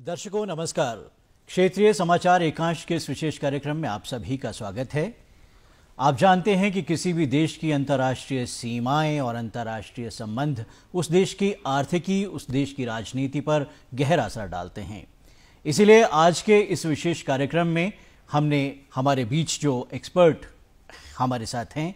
दर्शकों नमस्कार। क्षेत्रीय समाचार एकांश के इस विशेष कार्यक्रम में आप सभी का स्वागत है। आप जानते हैं कि किसी भी देश की अंतर्राष्ट्रीय सीमाएं और अंतर्राष्ट्रीय संबंध उस देश की आर्थिकी, उस देश की राजनीति पर गहरा असर डालते हैं। इसीलिए आज के इस विशेष कार्यक्रम में हमने हमारे बीच जो एक्सपर्ट हमारे साथ हैं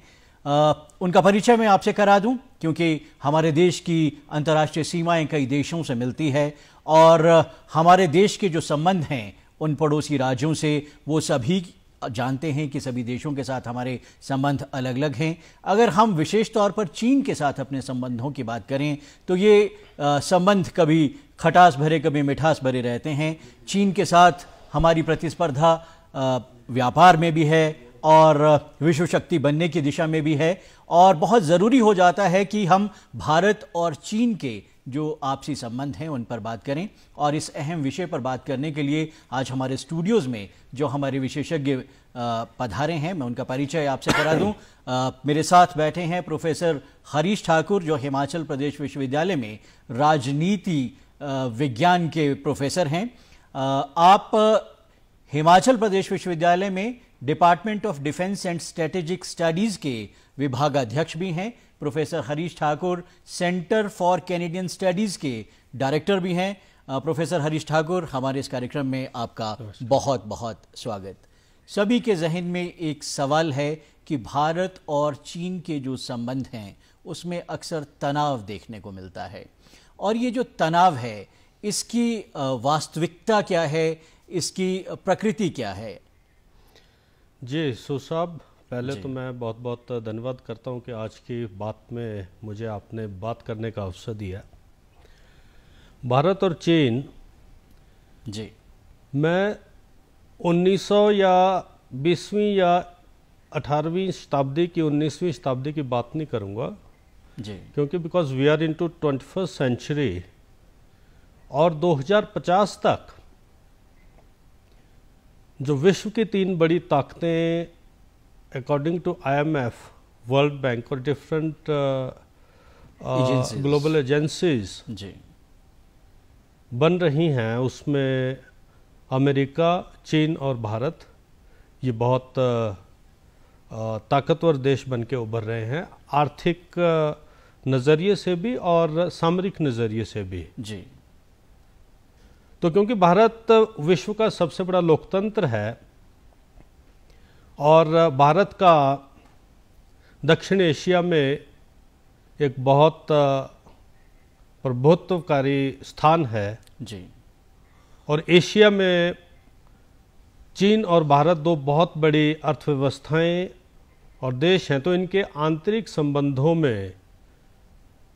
उनका परिचय मैं आपसे करा दूं, क्योंकि हमारे देश की अंतर्राष्ट्रीय सीमाएं कई देशों से मिलती है और हमारे देश के जो संबंध हैं उन पड़ोसी राज्यों से वो सभी जानते हैं कि सभी देशों के साथ हमारे संबंध अलग अलग हैं। अगर हम विशेष तौर पर चीन के साथ अपने संबंधों की बात करें तो ये संबंध कभी खटास भरे कभी मिठास भरे रहते हैं। चीन के साथ हमारी प्रतिस्पर्धा व्यापार में भी है और विश्व शक्ति बनने की दिशा में भी है और बहुत ज़रूरी हो जाता है कि हम भारत और चीन के जो आपसी संबंध हैं उन पर बात करें। और इस अहम विषय पर बात करने के लिए आज हमारे स्टूडियोज़ में जो हमारे विशेषज्ञ पधारे हैं मैं उनका परिचय आपसे करा दूं। मेरे साथ बैठे हैं प्रोफेसर हरीश ठाकुर, जो हिमाचल प्रदेश विश्वविद्यालय में राजनीति विज्ञान के प्रोफेसर हैं। आप हिमाचल प्रदेश विश्वविद्यालय में department of defence and strategic studies के विभागाध्यक्ष भी हैं। Professor Harish Thakur centre for Canadian studies के डायरेक्टर भी हैं। प्रोफेसर हरीश ठाकुर, हमारे इस कार्यक्रम में आपका बहुत बहुत स्वागत। सभी के जहन में एक सवाल है कि भारत और चीन के जो संबंध हैं उसमें अक्सर तनाव देखने को मिलता है और ये जो तनाव है इसकी वास्तविकता क्या है, इसकी प्रकृति क्या है? जी साहब, पहले तो मैं बहुत बहुत धन्यवाद करता हूं कि आज की बात में मुझे आपने बात करने का अवसर दिया। भारत और चीन जी, मैं 1900 या 20वीं या 18वीं शताब्दी की 19वीं शताब्दी की बात नहीं करूंगा जी, क्योंकि because we are into 21st century और 2050 तक जो विश्व की 3 बड़ी ताकतें according to IMF, world bank और डिफरेंट ग्लोबल एजेंसीज जी, बन रही हैं, उसमें अमेरिका, चीन और भारत ये बहुत ताकतवर देश बन के उभर रहे हैं, आर्थिक नज़रिए से भी और सामरिक नज़रिए से भी जी। तो क्योंकि भारत विश्व का सबसे बड़ा लोकतंत्र है और भारत का दक्षिण एशिया में एक बहुत प्रभुत्वकारी स्थान है जी, और एशिया में चीन और भारत 2 बहुत बड़ी अर्थव्यवस्थाएं और देश हैं, तो इनके आंतरिक संबंधों में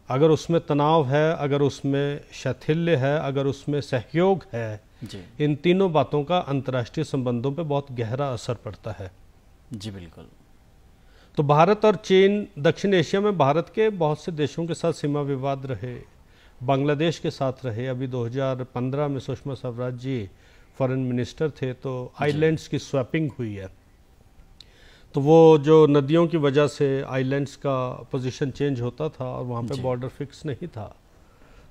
अगर उसमें तनाव है, अगर उसमें शैथिल्य है, अगर उसमें सहयोग है जी, इन तीनों बातों का अंतर्राष्ट्रीय संबंधों पर बहुत गहरा असर पड़ता है। जी बिल्कुल। तो भारत और चीन दक्षिण एशिया में भारत के बहुत से देशों के साथ सीमा विवाद रहे, बांग्लादेश के साथ रहे। अभी 2015 में सुषमा स्वराज जी फॉरेन मिनिस्टर थे तो आइलैंड्स की स्वैपिंग हुई है, तो वो जो नदियों की वजह से आइलैंड्स का पोजीशन चेंज होता था और वहाँ पे बॉर्डर फिक्स नहीं था,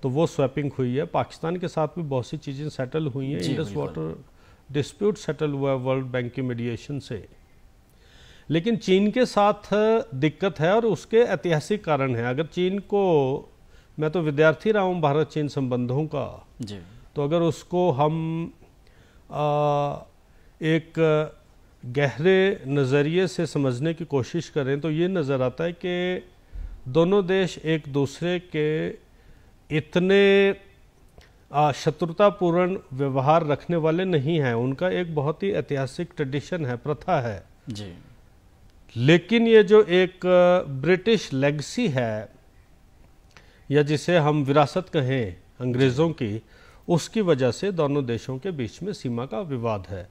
तो वो स्वैपिंग हुई है। पाकिस्तान के साथ भी बहुत सी चीज़ें सेटल हुई हैं, इंडस वाटर डिस्प्यूट सेटल हुआ है वर्ल्ड बैंक की मीडिएशन से। लेकिन चीन के साथ दिक्कत है और उसके ऐतिहासिक कारण है। अगर चीन को, मैं तो विद्यार्थी रहा हूँ भारत चीन संबंधों का जी, तो अगर उसको हम एक गहरे नज़रिए से समझने की कोशिश करें तो ये नज़र आता है कि दोनों देश एक दूसरे के इतने शत्रुतापूर्ण व्यवहार रखने वाले नहीं हैं। उनका एक बहुत ही ऐतिहासिक ट्रेडिशन है, प्रथा है जी, लेकिन ये जो एक ब्रिटिश लेगेसी है या जिसे हम विरासत कहें अंग्रेज़ों की, उसकी वजह से दोनों देशों के बीच में सीमा का विवाद है।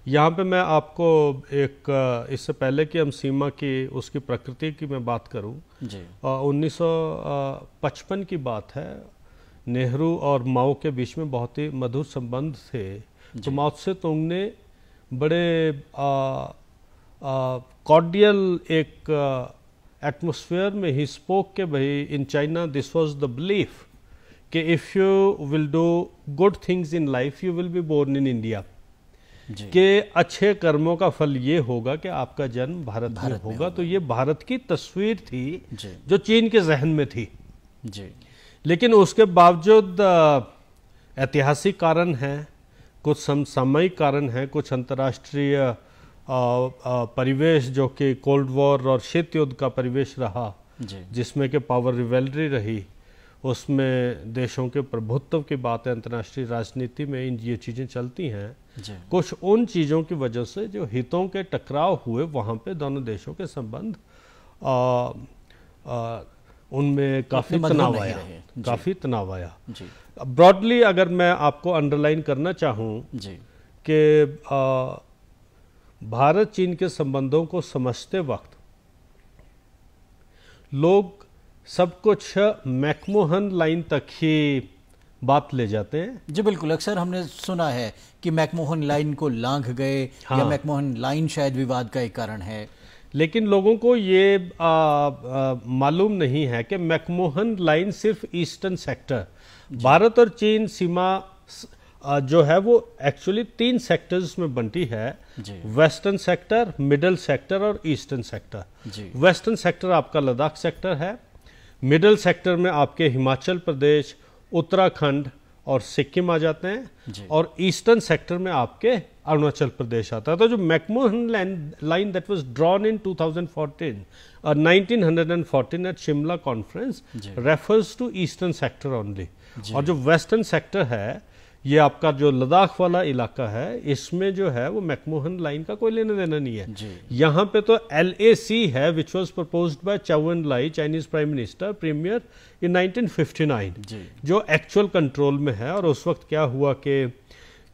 यहाँ पे मैं आपको एक, इससे पहले कि हम सीमा की उसकी प्रकृति की मैं बात करूँ, 1955 की बात है। नेहरू और माओ के बीच में बहुत ही मधुर संबंध थे। तो माओ से तुंग ने बड़े कॉर्डियल एक एटमॉस्फेयर में ही स्पोक के भाई in China this was the belief कि if you will do good things in life you will be born in India, कि अच्छे कर्मों का फल ये होगा कि आपका जन्म भारत में होगा। तो ये भारत की तस्वीर थी जो चीन के जहन में थी जी। लेकिन उसके बावजूद ऐतिहासिक कारण हैं, कुछ समसामयिक कारण हैं, कुछ अंतर्राष्ट्रीय परिवेश जो कि कोल्ड वॉर और शीत युद्ध का परिवेश रहा, जिसमें कि पावर रिवेलरी रही, उसमें देशों के प्रभुत्व की बात है, अंतर्राष्ट्रीय राजनीति में ये चीज़ें चलती हैं। कुछ उन चीज़ों की वजह से जो हितों के टकराव हुए वहाँ पे दोनों देशों के संबंध उनमें काफ़ी तनाव आया, काफ़ी तनाव आया। ब्रॉडली अगर मैं आपको अंडरलाइन करना चाहूँ कि भारत चीन के संबंधों को समझते वक्त लोग सब कुछ मैकमोहन लाइन तक ही बात ले जाते हैं जी। बिल्कुल, अक्सर हमने सुना है कि मैकमोहन लाइन को लांघ गए या मैकमोहन लाइन शायद विवाद का एक कारण है। लेकिन लोगों को ये मालूम नहीं है कि मैकमोहन लाइन सिर्फ ईस्टर्न सेक्टर, भारत और चीन सीमा जो है वो एक्चुअली 3 सेक्टर्स में बंटी है, वेस्टर्न सेक्टर, मिडल सेक्टर और ईस्टर्न सेक्टर। वेस्टर्न सेक्टर आपका लद्दाख सेक्टर है, मिडल सेक्टर में आपके हिमाचल प्रदेश, उत्तराखंड और सिक्किम आ जाते हैं, और ईस्टर्न सेक्टर में आपके अरुणाचल प्रदेश आता है। तो जो McMahon line that was drawn in 2014 और 1914 at Shimla conference refers to eastern sector only, और जो वेस्टर्न सेक्टर है ये आपका जो लद्दाख वाला इलाका है, इसमें जो है वो मैकमोहन लाइन का कोई लेना देना नहीं है। यहाँ पे तो LAC है which was proposed by Chou En Lai, Chinese prime minister premier in 1959, जो एक्चुअल कंट्रोल में है। और उस वक्त क्या हुआ कि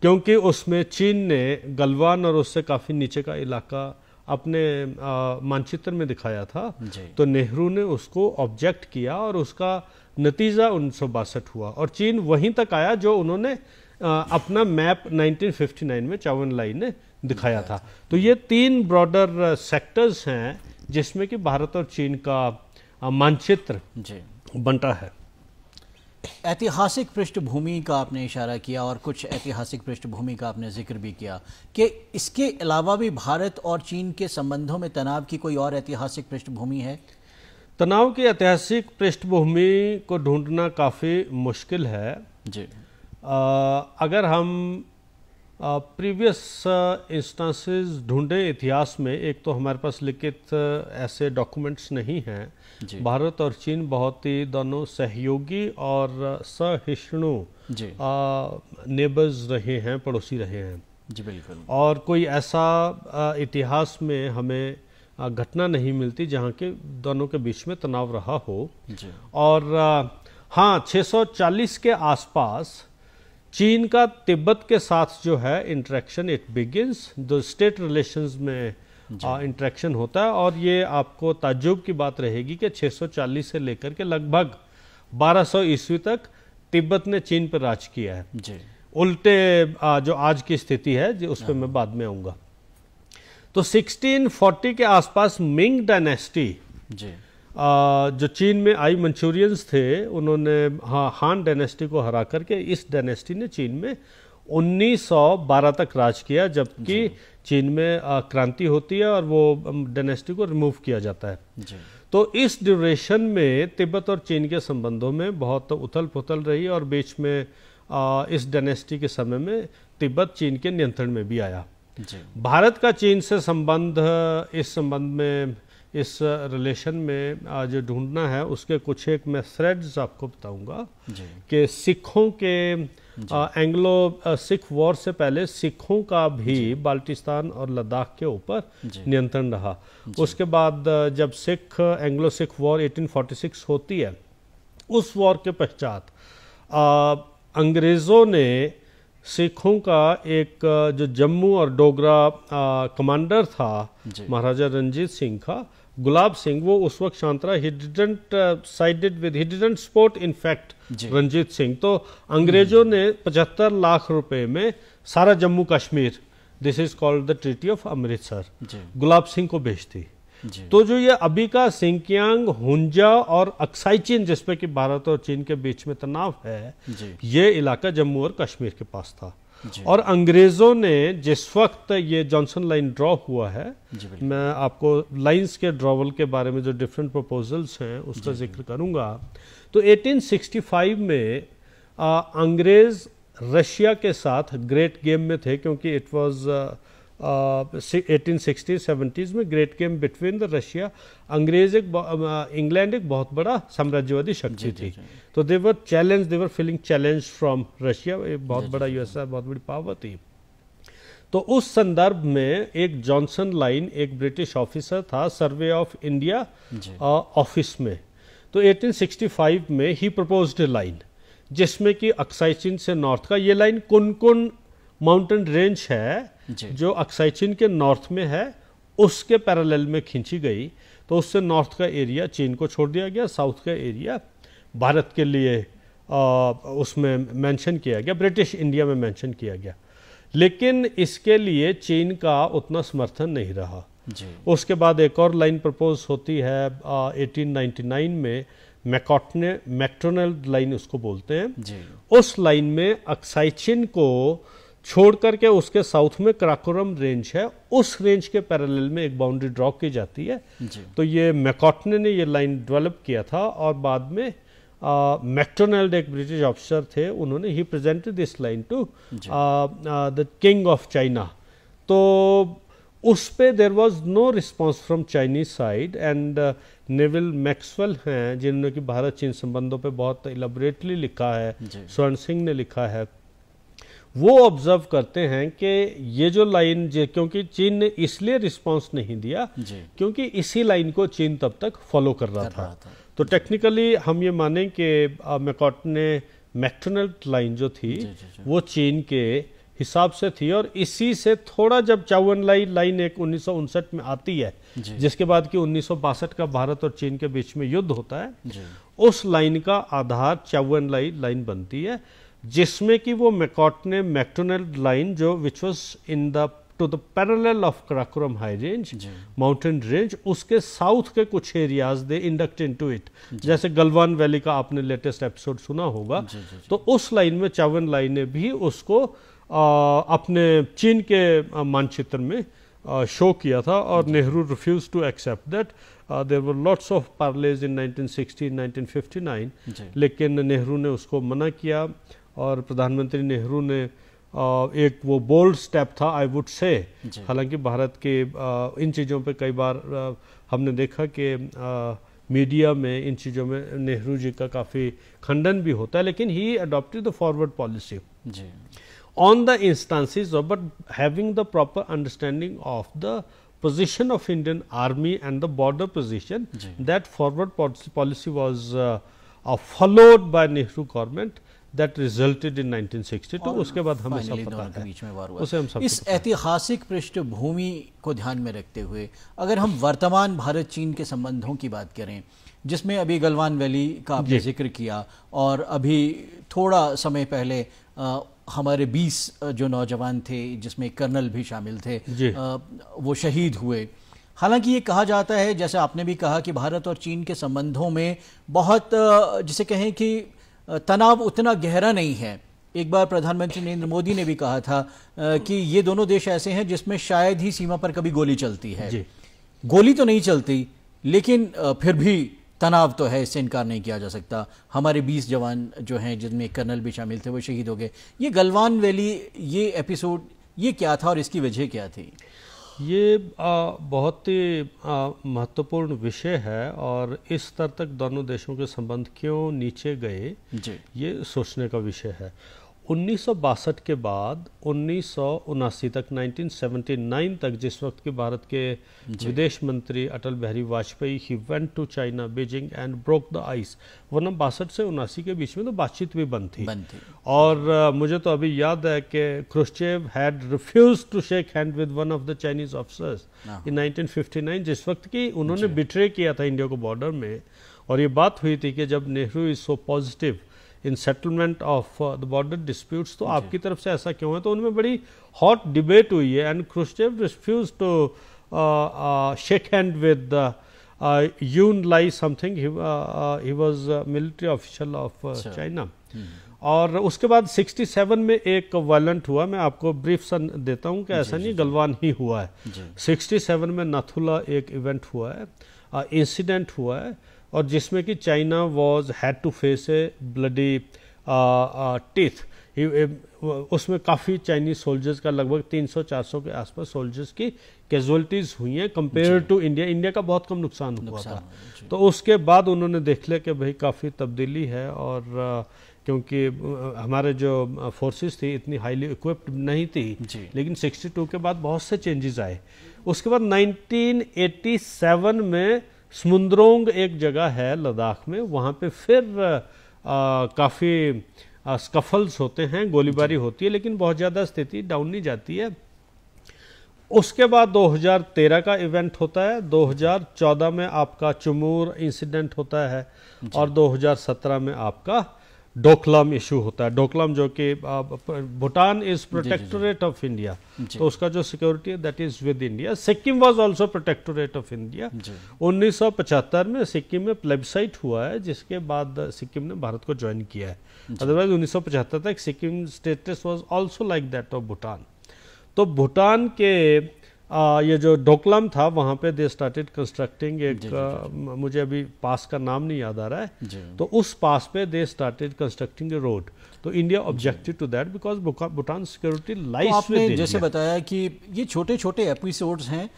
क्योंकि उसमें चीन ने गलवान और उससे काफ़ी नीचे का इलाका अपने मानचित्र में दिखाया था, तो नेहरू ने उसको ऑब्जेक्ट किया और उसका नतीजा 1962 हुआ, और चीन वहीं तक आया जो उन्होंने अपना मैप 1959 में चाउ एन लाई ने दिखाया था। तो ये 3 ब्रॉडर सेक्टर्स हैं जिसमें कि भारत और चीन का मानचित्र बनता है। ऐतिहासिक पृष्ठभूमि का आपने इशारा किया और कुछ ऐतिहासिक पृष्ठभूमि का आपने जिक्र भी किया कि इसके अलावा भी भारत और चीन के संबंधों में तनाव की कोई और ऐतिहासिक पृष्ठभूमि है? तनाव की ऐतिहासिक पृष्ठभूमि को ढूंढना काफ़ी मुश्किल है जी। अगर हम प्रीवियस इंस्टांसेस ढूंढे इतिहास में, एक तो हमारे पास लिखित ऐसे डॉक्यूमेंट्स नहीं हैं। भारत और चीन बहुत ही दोनों सहयोगी और सहिष्णु नेबर्स रहे हैं, पड़ोसी रहे हैं जी। बिल्कुल। और कोई ऐसा इतिहास में हमें घटना नहीं मिलती जहाँ के दोनों के बीच में तनाव रहा हो जी। और हाँ, 640 के आसपास चीन का तिब्बत के साथ जो है interaction it begins, the state relations में इंटरेक्शन होता है। और ये आपको ताज्जुब की बात रहेगी कि 640 से लेकर के लगभग 1200 ईस्वी तक तिब्बत ने चीन पर राज किया है जी। उल्टे जो आज की स्थिति है उस पर मैं बाद में आऊँगा। तो 1640 के आसपास मिंग डायनेस्टी जी जो चीन में आई, मंचूरियंस थे, उन्होंने हान डायनेस्टी को हरा करके इस डायनेस्टी ने चीन में 1912 तक राज किया, जबकि चीन में क्रांति होती है और वो डायनेस्टी को रिमूव किया जाता है जी। तो इस ड्यूरेशन में तिब्बत और चीन के संबंधों में बहुत उथल पुथल रही और बीच में इस डायनेस्टी के समय में तिब्बत चीन के नियंत्रण में भी आया जी। भारत का चीन से संबंध, इस संबंध में, इस रिलेशन में जो ढूंढना है उसके कुछ एक मैं थ्रेड्स आपको बताऊंगा कि सिखों के एंग्लो सिख वॉर से पहले सिखों का भी बाल्टिस्तान और लद्दाख के ऊपर नियंत्रण रहा। उसके बाद जब एंग्लो सिख वॉर 1846 होती है, उस वॉर के पश्चात अंग्रेज़ों ने सिखों का एक जो जम्मू और डोगरा कमांडर था महाराजा रंजीत सिंह का, गुलाब सिंह, वो उस वक्त शांत रहा। He didn't support in fact Ranjit Singh. तो अंग्रेजों ने 75 लाख रुपए में सारा Jammu Kashmir, this is called the treaty of Amritsar, Gulab Singh को बेच दी। तो जो ये अभी का सिंकियांग, हुंजा और अक्साई चीन, जिसपे कि भारत और चीन के बीच में तनाव है, ये इलाका जम्मू और कश्मीर के पास था। और अंग्रेजों ने जिस वक्त ये जॉनसन लाइन ड्रॉ हुआ है, मैं आपको लाइंस के ड्रॉवल के बारे में जो डिफरेंट प्रपोजल्स हैं उसका जिक्र करूंगा। तो 1865 में अंग्रेज रशिया के साथ ग्रेट गेम में थे, क्योंकि इट वाज 1860-70s में great game between the Russia. अंग्रेज इंग्लैंड एक बहुत बड़ा साम्राज्यवादी शक्ति थी, तो they were feeling challenge from Russia. एक बहुत बड़ा यूएसआर, बहुत बड़ी पावर थी। तो उस संदर्भ में एक जॉनसन लाइन, एक ब्रिटिश ऑफिसर था सर्वे ऑफ इंडिया ऑफिस में, तो 1865 में ही प्रपोज्ड ए लाइन, जिसमें कि अक्साई चीन से नॉर्थ का, ये लाइन कुन माउंटेन रेंज है जो अक्साई चीन के नॉर्थ में है, उसके पैरेलल में खींची गई। तो उससे नॉर्थ का एरिया चीन को छोड़ दिया गया, साउथ का एरिया भारत के लिए उसमें मेंशन किया गया, ब्रिटिश इंडिया में मेंशन किया गया। लेकिन इसके लिए चीन का उतना समर्थन नहीं रहा। उसके बाद एक और लाइन प्रपोज होती है 1899 में, मैक्डोनाल्ड लाइन उसको बोलते हैं। उस लाइन में अक्साई चीन को छोड़ करके उसके साउथ में कराकोरम रेंज है, उस रेंज के पैरेलल में एक बाउंड्री ड्रॉ की जाती है। तो ये मैकॉटने ने ये लाइन डेवलप किया था, और बाद में मैक्डोनाल्ड एक ब्रिटिश ऑफिसर थे, उन्होंने ही presented this line to the king of China. तो उस पे there was no response from Chinese side, and Neville Maxwell हैं जिन्होंने कि भारत चीन संबंधों पे बहुत इलेबोरेटली लिखा है, स्वर्ण सिंह ने लिखा है। वो ऑब्जर्व करते हैं कि ये जो लाइन, क्योंकि चीन ने इसलिए रिस्पांस नहीं दिया क्योंकि इसी लाइन को चीन तब तक फॉलो कर रहा था। तो टेक्निकली हम ये मानें कि मैक्डोनाल्ड लाइन जो थी वो चीन के हिसाब से थी, और इसी से थोड़ा जब चावन लाइन एक 1959 में आती है, जिसके बाद कि 1962 का भारत और चीन के बीच में युद्ध होता है, उस लाइन का आधार चावन लाइन बनती है, जिसमें कि वो मैक्डोनाल्ड लाइन जो which was in the two the parallel of Karakoram high range mountain range, उसके साउथ के कुछ areas they induct into it, जैसे गलवान वैली का आपने लेटेस्ट एपिसोड सुना होगा। तो उस लाइन में चावन लाइन ने भी उसको अपने चीन के मानचित्र में शो किया था, और Nehru refuse to accept that. There were lots of parleys in 1960 1959, लेकिन नेहरू ने उसको मना किया, और प्रधानमंत्री नेहरू ने एक वो बोल्ड स्टेप था आई वुड से। हालांकि भारत के इन चीज़ों पे कई बार हमने देखा कि मीडिया में इन चीज़ों में नेहरू जी का काफ़ी खंडन भी होता है, लेकिन he adopted the forward policy on the instances of, but having the proper understanding of the position of Indian Army and the border position, that forward policy was followed by Nehru government, that resulted in 1962। उसके बाद हमें सब पता है, बीच में वार हुआ। उसे हम सब इस ऐतिहासिक पृष्ठभूमि को ध्यान में रखते हुए अगर हम वर्तमान भारत चीन के संबंधों की बात करें, जिसमें अभी गलवान वैली का आपने जिक्र किया, और अभी थोड़ा समय पहले हमारे 20 जो नौजवान थे, जिसमें कर्नल भी शामिल थे, वो शहीद हुए। हालांकि ये कहा जाता है, जैसे आपने भी कहा, कि भारत और चीन के संबंधों में बहुत, जिसे कहें कि तनाव उतना गहरा नहीं है। एक बार प्रधानमंत्री नरेंद्र मोदी ने भी कहा था कि ये दोनों देश ऐसे हैं जिसमें शायद ही सीमा पर कभी गोली चलती है। गोली तो नहीं चलती, लेकिन फिर भी तनाव तो है, इससे इनकार नहीं किया जा सकता। हमारे 20 जवान जो हैं, जिनमें कर्नल भी शामिल थे, वो शहीद हो गए। ये गलवान वैली, ये एपिसोड, ये क्या था और इसकी वजह क्या थी? ये बहुत ही महत्वपूर्ण विषय है, और इस स्तर तक दोनों देशों के संबंध क्यों नीचे गए, ये सोचने का विषय है। 1962 के बाद 1979 तक, 1979 तक, जिस वक्त के भारत के विदेश मंत्री Atal Bihari Vajpayee he went to China, Beijing and broke the ice, वरना 62 से 79 के बीच में तो बातचीत भी बंद थी। और मुझे तो अभी याद है कि Khrushchev had refuse to shake hand with one of the Chinese officers in 1959, जिस वक्त की उन्होंने बिट्रे किया था इंडिया को बॉर्डर में। और ये बात हुई थी कि जब Nehru is so positive in settlement of the border disputes, तो आपकी तरफ से ऐसा क्यों है? तो उनमें बड़ी हॉट डिबेट हुई है, and Khrushchev refuse to shake hand with Yun Lai something. He was a military official of China. और उसके बाद 67 में एक वायलेंट हुआ, मैं आपको ब्रीफ सन देता हूँ कि ऐसा नहीं गलवान ही हुआ है। 67 में नाथुला एक इवेंट हुआ है, इंसिडेंट हुआ है, और जिसमें कि China was had to face a bloody teeth. उसमें काफ़ी चाइनीज सोल्जर्स का लगभग 300-400 के आसपास सोल्जर्स की कैजुअलिटीज़ हुई हैं कंपेयर टू इंडिया। इंडिया का बहुत कम नुकसान हुआ था। तो उसके बाद उन्होंने देख लिया कि भाई काफ़ी तब्दीली है, और क्योंकि हमारे जो फोर्सेस थी इतनी हाईली इक्विप्ड नहीं थी, लेकिन 62 के बाद बहुत से चेंजेस आए। उसके बाद 1987 में स्मुंद्रोंग एक जगह है लद्दाख में, वहाँ पे फिर काफ़ी स्कफल्स होते हैं, गोलीबारी होती है, लेकिन बहुत ज़्यादा स्थिति डाउन नहीं जाती है। उसके बाद 2013 का इवेंट होता है, 2014 में आपका चुमूर इंसिडेंट होता है, और 2017 में आपका डोकलाम इशू होता है। डोकलाम जो कि Bhutan is protectorate of India, तो उसका जो सिक्योरिटी है that is with India. Sikkim was also protectorate of India. 1975 में सिक्किम में प्लेबसाइट हुआ है, जिसके बाद सिक्किम ने भारत को ज्वाइन किया है। अदरवाइज 1975 तक Sikkim status was also like that of Bhutan. तो भूटान के ये जो डोकलाम था, वहाँ पे दे स्टार्टेड कंस्ट्रक्टिंग एक मुझे अभी पास का नाम नहीं याद आ रहा है, तो उस पास पे they started constructing a road. तो India objected to that because Bhutan security lies. आपने जैसे बताया कि ये छोटे छोटे एपिसोड्स हैं,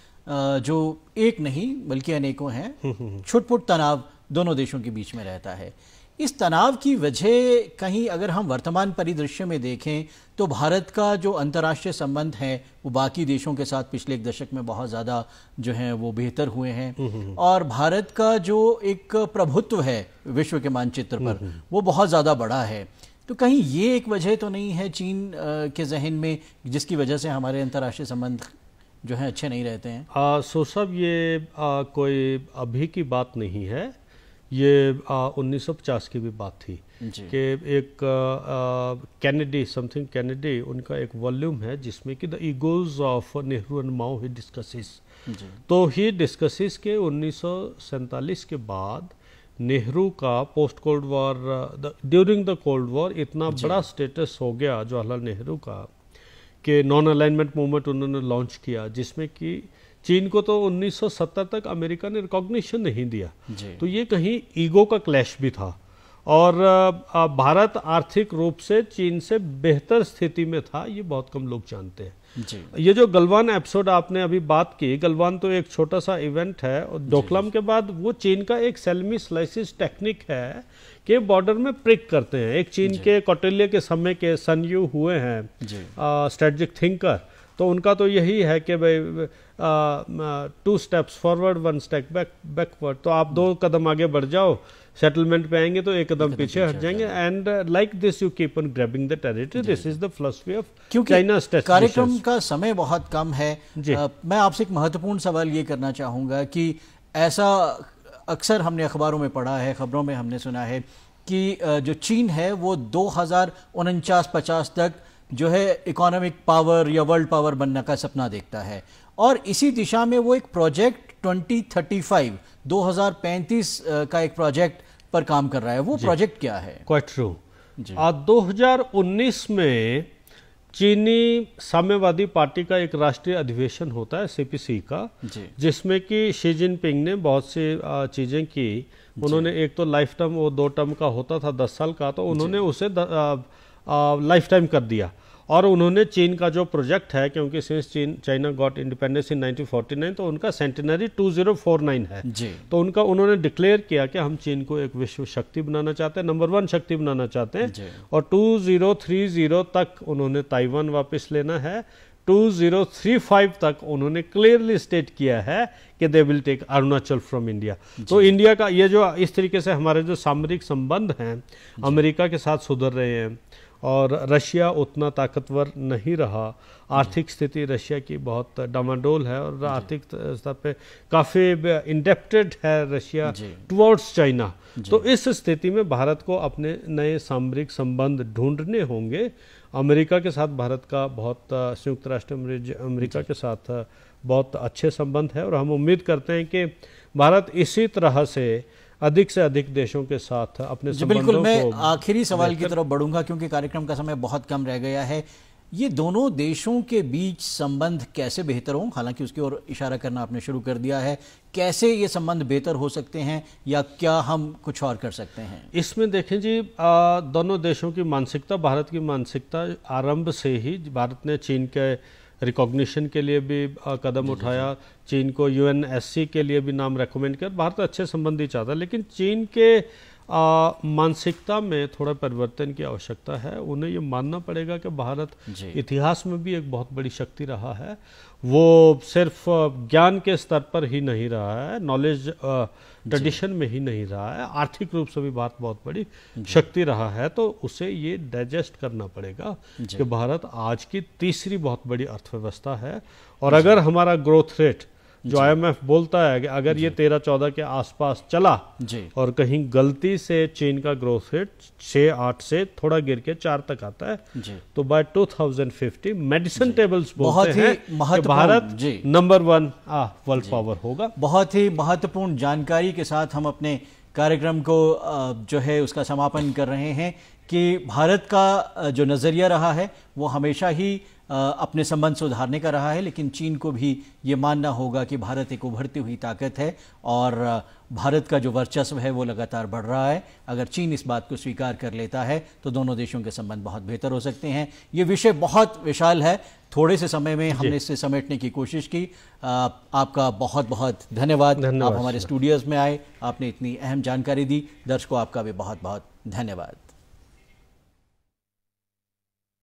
जो एक नहीं बल्कि अनेकों हैं। छुटपुट तनाव दोनों देशों के बीच में रहता है। इस तनाव की वजह कहीं अगर हम वर्तमान परिदृश्य में देखें तो भारत का जो अंतर्राष्ट्रीय संबंध है वो बाकी देशों के साथ पिछले एक दशक में बहुत ज़्यादा जो है वो बेहतर हुए हैं, और भारत का जो एक प्रभुत्व है विश्व के मानचित्र पर वो बहुत ज़्यादा बड़ा है। तो कहीं ये एक वजह तो नहीं है चीन के जहन में जिसकी वजह से हमारे अंतर्राष्ट्रीय संबंध जो है अच्छे नहीं रहते हैं? सो सब ये कोई अभी की बात नहीं है, ये 1950 की भी बात थी कि एक कैनेडी समथिंग कैनेडी उनका एक वॉल्यूम है जिसमें कि the egos of Nehru and Mao he discusses. तो ही डिस्कसिस के 1947 के बाद नेहरू का post cold war during the cold war इतना बड़ा स्टेटस हो गया जवाहरलाल नेहरू का कि नॉन अलाइनमेंट मूवमेंट उन्होंने लॉन्च किया, जिसमें कि चीन को तो 1970 तक अमेरिका ने रिकॉग्निशन नहीं दिया। तो ये कहीं ईगो का क्लैश भी था, और भारत आर्थिक रूप से चीन से बेहतर स्थिति में था, ये बहुत कम लोग जानते हैं। ये जो गलवान एपिसोड आपने अभी बात की, गलवान तो एक छोटा सा इवेंट है, और डोकलाम के बाद वो चीन का एक सेल्मी स्लाइसिस टेक्निक है कि बॉर्डर में प्रिक करते हैं। एक चीन के कौटिल्य के समय के सन यू हुए हैं स्ट्रेटेजिक थिंकर, तो उनका तो यही है कि भाई 2 स्टेप्स फॉरवर्ड 1 स्टेप बैकवर्ड, तो आप 2 कदम आगे बढ़ जाओ, सेटलमेंट पे आएंगे तो 1 कदम पीछे हट जाएंगे, and like this you keep on grabbing the territory. This is the philosophy of China. कार्यक्रम का समय बहुत कम है, मैं आपसे एक महत्वपूर्ण सवाल ये करना चाहूँगा कि ऐसा अक्सर हमने अखबारों में पढ़ा है, खबरों में हमने सुना है कि जो चीन है वो 2049-50 तक जो है इकोनॉमिक पावर या वर्ल्ड पावर बनने का सपना देखता है, और इसी दिशा में वो एक प्रोजेक्ट 2035 का एक प्रोजेक्ट पर काम कर रहा है। वो प्रोजेक्ट क्या है? Quite true. 2019 में चीनी साम्यवादी पार्टी का एक राष्ट्रीय अधिवेशन होता है CPC का, जिसमें कि शी जिनपिंग ने बहुत सी चीज़ें की। उन्होंने एक तो लाइफ टर्म, वो 2 टर्म का होता था 10 साल का, तो उन्होंने उसे लाइफ टाइम कर दिया। और उन्होंने चीन का जो प्रोजेक्ट है, क्योंकि since China got independence in 1949, तो उनका सेंटेनरी 2049 है, तो उन्होंने डिक्लेयर किया कि हम चीन को एक विश्व शक्ति बनाना चाहते हैं, नंबर 1 शक्ति बनाना चाहते हैं, और 2030 तक उन्होंने ताइवान वापस लेना है। 2035 तक उन्होंने क्लियरली स्टेट किया है कि they will take Arunachal from India. तो इंडिया का ये जो इस तरीके से हमारे जो सामरिक संबंध हैं अमेरिका के साथ सुधर रहे हैं, और रशिया उतना ताकतवर नहीं रहा। आर्थिक स्थिति रशिया की बहुत डामाडोल है और आर्थिक स्तर पे काफ़ी इंडेप्टेड है रशिया टुवर्ड्स चाइना। तो इस स्थिति में भारत को अपने नए सामरिक संबंध ढूंढने होंगे। अमेरिका के साथ भारत का बहुत, संयुक्त राष्ट्र अमेरिका के साथ बहुत अच्छे संबंध है और हम उम्मीद करते हैं कि भारत इसी तरह से अधिक देशों के साथ अपने संबंधों बिल्कुल। मैं आखिरी सवाल की तरफ बढ़ूंगा क्योंकि कार्यक्रम का समय बहुत कम रह गया है। ये दोनों देशों के बीच संबंध कैसे बेहतर हों, हालांकि उसकी ओर इशारा करना आपने शुरू कर दिया है, कैसे ये संबंध बेहतर हो सकते हैं या क्या हम कुछ और कर सकते हैं? इसमें देखें जी, दोनों देशों की मानसिकता, भारत की मानसिकता आरंभ से ही, भारत ने चीन के रिकॉग्निशन के लिए भी कदम उठाया, चीन को UNSC के लिए भी नाम रेकमेंड किया। भारत अच्छे संबंध ही चाहता है, लेकिन चीन के मानसिकता में थोड़ा परिवर्तन की आवश्यकता है। उन्हें ये मानना पड़ेगा कि भारत इतिहास में भी एक बहुत बड़ी शक्ति रहा है। वो सिर्फ ज्ञान के स्तर पर ही नहीं रहा है, नॉलेज ट्रेडिशन में ही नहीं रहा है, आर्थिक रूप से भी भारत बहुत बड़ी शक्ति रहा है। तो उसे ये डाइजेस्ट करना पड़ेगा कि भारत आज की तीसरी बहुत बड़ी अर्थव्यवस्था है और अगर हमारा ग्रोथ रेट जो IMF बोलता है कि अगर ये 13-14 के आसपास चला और कहीं गलती से चीन का ग्रोथ रेट 6-8 से थोड़ा गिर के 4 तक आता है तो बाय 2050 मेडिसिन टेबल्स बोलते हैं कि भारत नंबर 1 वर्ल्ड पावर होगा। बहुत ही महत्वपूर्ण जानकारी के साथ हम अपने कार्यक्रम को जो है उसका समापन कर रहे हैं कि भारत का जो नज़रिया रहा है वो हमेशा ही अपने संबंध सुधारने का रहा है, लेकिन चीन को भी ये मानना होगा कि भारत एक उभरती हुई ताकत है और भारत का जो वर्चस्व है वो लगातार बढ़ रहा है। अगर चीन इस बात को स्वीकार कर लेता है तो दोनों देशों के संबंध बहुत बेहतर हो सकते हैं। ये विषय बहुत विशाल है, थोड़े से समय में हमने इससे समेटने की कोशिश की। आपका बहुत बहुत धन्यवाद। आप हमारे स्टूडियोज़ में आए, आपने इतनी अहम जानकारी दी। दर्शकों, आपका भी बहुत बहुत धन्यवाद।